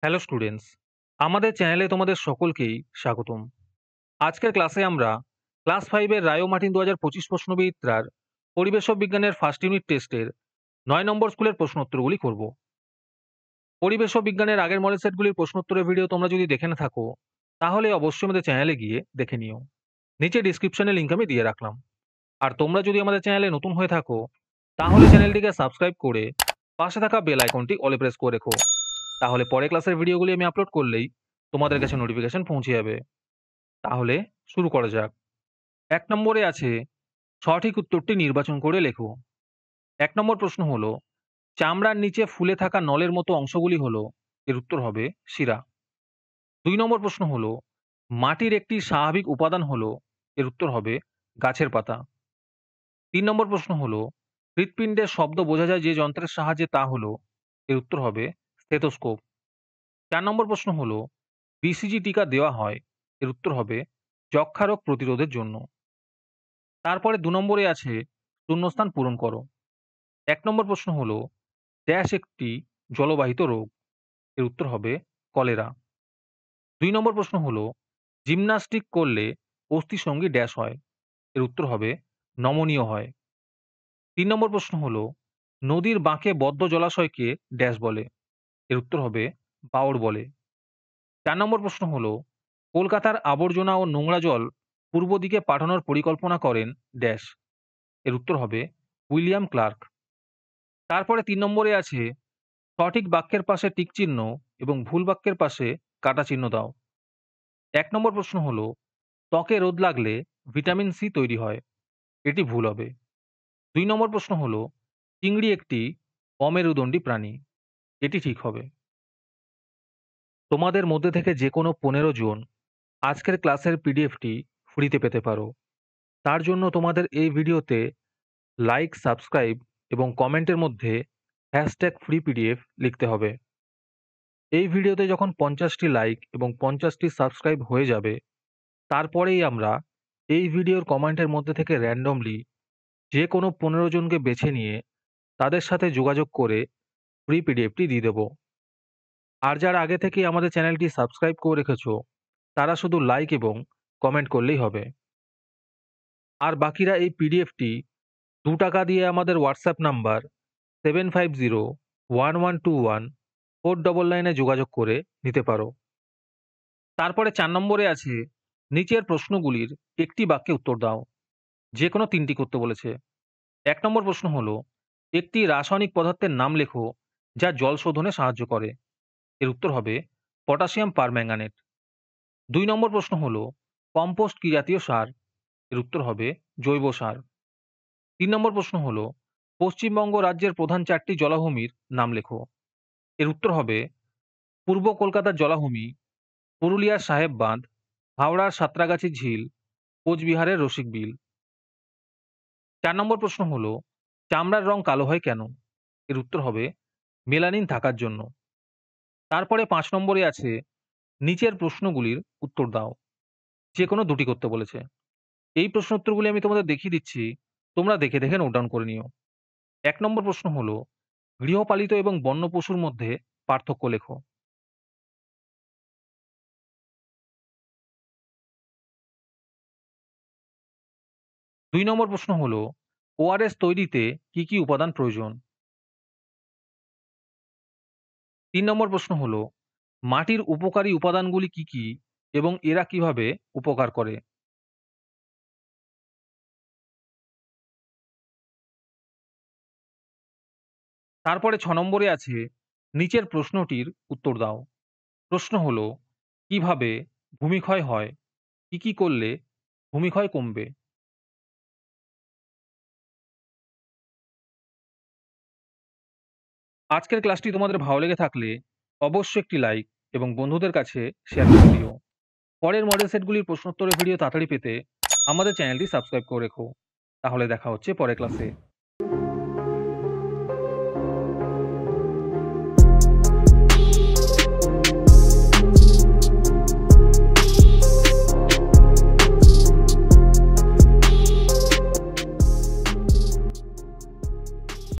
Hello students, আমাদের চ্যানেলে তোমাদের সকলকেই স্বাগতম। আজকের ক্লাসে আমরা ক্লাস 5 এর রায়ো মার্টিন 2025 প্রশ্নবিচিত্রার পরিবেশ বিজ্ঞানের ফার্স্ট ইউনিট টেস্টের 9 নম্বর স্কুলের প্রশ্নোত্তরগুলি করব। পরিবেশ বিজ্ঞানের আগের মডেল সেটগুলির প্রশ্নোত্তরের ভিডিও তোমরা যদি দেখে না থাকো, তাহলে অবশ্যই আমাদের চ্যানেলে গিয়ে দেখে নিও। নিচে ডিসক্রিপশনে লিঙ্ক আমি দিয়ে রাখলাম। আর তোমরা যদি আমাদের চ্যানেলে নতুন হয়ে থাকো, তাহলে চ্যানেলটিকে সাবস্ক্রাইব করে পাশে থাকা বেল আইকনটি অলে প্রেস করে রেখো। তাহলে পরে ক্লাসের ভিডিওগুলি আমি আপলোড করলেই তোমাদের কাছে নোটিফিকেশন পৌঁছে যাবে। তাহলে শুরু করা যাক। ১ নম্বরে আছে সঠিক উত্তরটি নির্বাচন করে লেখো। ১ নম্বর প্রশ্ন হলো, চামড়ার নিচে ফুলে থাকা নলের মতো অংশগুলি হলো, এর উত্তর হবে শিরা। ২ নম্বর প্রশ্ন হলো, মাটির একটি স্বাভাবিক উপাদান হলো, এর উত্তর হবে গাছের পাতা। ৩ নম্বর প্রশ্ন হলো, হৃৎপিণ্ডের শব্দ বোঝা যায় যে যন্ত্রের সাহায্যে তা হলো, এর উত্তর হবে স্টেথোস্কোপ। ৪ নম্বর প্রশ্ন হলো, বিসিজি টিকা দেওয়া হয়, এর উত্তর হবে যক্ষ্মা রোগ প্রতিরোধের জন্য। তারপরে ২ নম্বরে আছে শূন্যস্থান পূরণ করো। ১ নম্বর প্রশ্ন হলো, ড্যাশ একটি জলবাহিত রোগ, এর উত্তর হবে কলেরা। ২ নম্বর প্রশ্ন হলো, জিমন্যাস্টিক করলে অস্থিসঙ্গী ড্যাশ হয়, এর উত্তর হবে নমনীয় হয়। ৩ নম্বর প্রশ্ন হলো, নদীর বাঁকে বদ্ধ জলাশয়কে ড্যাশ বলে, এর উত্তর হবে বাওড় বলে। ৪ নম্বর প্রশ্ন হলো, কলকাতার আবর্জনা ও নোংরা জল পূর্ব দিকে পাঠানোর পরিকল্পনা করেন ড্যাশ, এর উত্তর হবে উইলিয়াম ক্লার্ক। তারপরে ৩ নম্বরে আছে সঠিক বাক্যের পাশে টিক চিহ্ন এবং ভুল বাক্যের পাশে কাটা চিহ্ন দাও। ১ নম্বর প্রশ্ন হলো, ত্বকে রোদ লাগলে ভিটামিন সি তৈরি হয়, এটি ভুল হবে। ২ নম্বর প্রশ্ন হলো, চিংড়ি একটি অমেরুদণ্ডী প্রাণী, এটি ঠিক হবে। তোমাদের মধ্যে থেকে যে কোনো ১৫ জন আজকের ক্লাসের পিডিএফটি ফ্রিতে পেতে পারো। তার জন্য তোমাদের এই ভিডিওতে লাইক, সাবস্ক্রাইব এবং কমেন্টের মধ্যে #ফ্রি পিডিএফ লিখতে হবে। এই ভিডিওতে যখন ৫০টি লাইক এবং ৫০টি সাবস্ক্রাইব হয়ে যাবে, তারপরেই আমরা এই ভিডিওর কমেন্টের মধ্যে থেকে র্যান্ডমলি যে কোনো ১৫ জনকে বেছে নিয়ে তাদের সাথে যোগাযোগ করে ফ্রি পিডিএফটি দিয়ে দেব। আর যারা আগে থেকেই আমাদের চ্যানেলটি সাবস্ক্রাইব করে রেখেছো, তারা শুধু লাইক এবং কমেন্ট করলেই হবে। আর বাকিরা এই পিডিএফটি ৳২ দিয়ে আমাদের হোয়াটসঅ্যাপ নাম্বার 7501121499 এ যোগাযোগ করে নিতে পারো। তারপরে ৪ নম্বরে আছে নিচের প্রশ্নগুলির একটি বাক্যে উত্তর দাও। যে কোনো ৩টি করতে বলেছে। ১ নম্বর প্রশ্ন হলো, একটি রাসায়নিক পদার্থের নাম লেখো যা জল শোধনে সাহায্য করে, এর উত্তর হবে পটাশিয়াম পারম্যাঙ্গানেট। ২ নম্বর প্রশ্ন হলো, কম্পোস্ট কি জাতীয় সার, এর উত্তর হবে জৈব সার। ৩ নম্বর প্রশ্ন হলো, পশ্চিমবঙ্গ রাজ্যের প্রধান ৪টি জলাভূমির নাম লেখো, এর উত্তর হবে পূর্ব কলকাতার জলাভূমি, পুরুলিয়ার সাহেব বাঁধ, হাওড়ার সাঁতরাগাছি ঝিল, কোচবিহারের রসিক বিল। ৪ নম্বর প্রশ্ন হলো, চামড়ার রং কালো হয় কেন, এর উত্তর হবে মেলানিন থাকার জন্য। তারপরে ৫ নম্বরে আছে নিচের প্রশ্নগুলির উত্তর দাও। যে কোনো ২টি করতে বলেছে। এই প্রশ্ন উত্তরগুলি আমি তোমাদের দেখিয়ে দিচ্ছি, তোমরা দেখে দেখে নোট ডাউন করে নিও। ১ নম্বর প্রশ্ন হলো, গৃহপালিত এবং বন্য পশুর মধ্যে পার্থক্য লেখো। ২ নম্বর প্রশ্ন হলো, ওআরএস তৈরিতে কি কি উপাদান প্রয়োজন। ৩ নম্বর প্রশ্ন হলো, মাটির উপকারী উপাদানগুলি কি কি এবং এরা কিভাবে উপকার করে। তারপরে ৬ নম্বরে আছে নিচের প্রশ্নটির উত্তর দাও। প্রশ্ন হলো, কিভাবে ভূমিক্ষয় হয়, কি কি করলে ভূমিক্ষয় কমবে। আজকের ক্লাসটি তোমাদের ভালো লেগে থাকলে অবশ্যই একটি লাইক এবং বন্ধুদের কাছে শেয়ার করে দিও। পরের মডেল সেটগুলির প্রশ্নোত্তরের ভিডিও তাড়াতাড়ি পেতে আমাদের চ্যানেলটি সাবস্ক্রাইব করে রেখো। তাহলে দেখা হচ্ছে পরের ক্লাসে।